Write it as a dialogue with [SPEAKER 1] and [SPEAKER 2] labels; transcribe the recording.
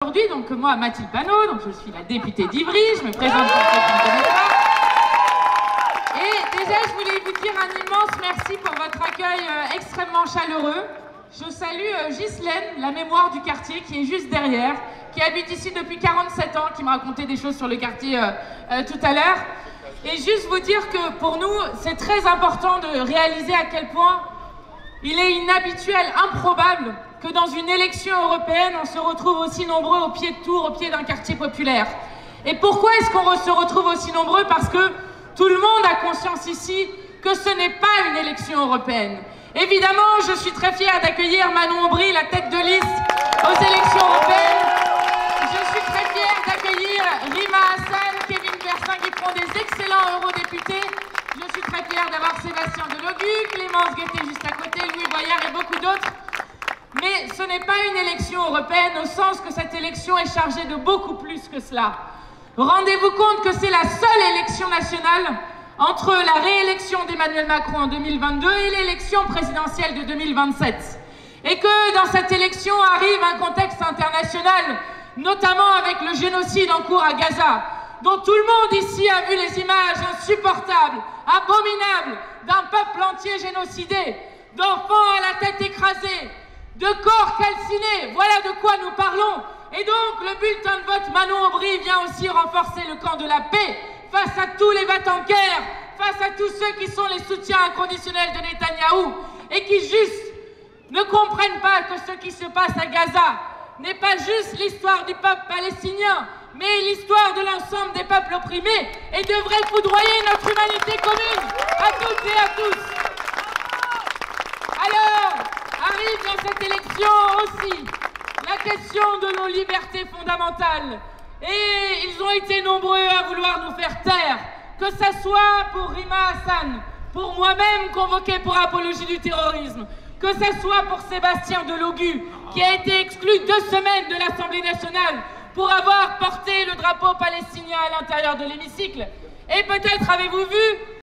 [SPEAKER 1] Aujourd'hui, donc moi, Mathilde Panot, donc je suis la députée d'Ivry, je me présente pour ceux qui ne connaissent pas. Et déjà, je voulais vous dire un immense merci pour votre accueil extrêmement chaleureux. Je salue Ghislaine, la mémoire du quartier, qui est juste derrière, qui habite ici depuis 47 ans, qui me racontait des choses sur le quartier tout à l'heure. Et juste vous dire que pour nous, c'est très important de réaliser à quel point il est inhabituel, improbable, que dans une élection européenne, on se retrouve aussi nombreux au pied de Tours, au pied d'un quartier populaire. Et pourquoi est-ce qu'on se retrouve aussi nombreux? Parce que tout le monde a conscience ici que ce n'est pas une élection européenne. Évidemment, je suis très fière d'accueillir Manon Aubry, la tête de liste aux élections européennes. Je suis très fière d'accueillir Rima Hassan, Kevin Perssin, qui font des excellents eurodéputés. Je suis très fière d'avoir Sébastien Delogu, Clémence Guettet juste à côté, Louis Boyard et beaucoup d'autres. Mais ce n'est pas une élection européenne au sens que cette élection est chargée de beaucoup plus que cela. Rendez-vous compte que c'est la seule élection nationale entre la réélection d'Emmanuel Macron en 2022 et l'élection présidentielle de 2027. Et que dans cette élection arrive un contexte international, notamment avec le génocide en cours à Gaza, dont tout le monde ici a vu les images insupportables, abominables, d'un peuple entier génocidé, d'enfants à la tête écrasée, de corps calcinés. Voilà de quoi nous parlons. Et donc le bulletin de vote Manon Aubry vient aussi renforcer le camp de la paix face à tous les vatanquers, face à tous ceux qui sont les soutiens inconditionnels de Netanyahou et qui juste ne comprennent pas que ce qui se passe à Gaza n'est pas juste l'histoire du peuple palestinien, mais l'histoire de l'ensemble des peuples opprimés et devrait foudroyer notre humanité commune à toutes et à tous. Alors, arrive dans cette élection aussi la question de nos libertés fondamentales. Et ils ont été nombreux à vouloir nous faire taire, que ça soit pour Rima Hassan, pour moi-même convoqué pour apologie du terrorisme, que ça soit pour Sébastien Delogu, qui a été exclu 2 semaines de l'Assemblée nationale pour avoir porté le drapeau palestinien à l'intérieur de l'hémicycle. Et peut-être avez-vous vu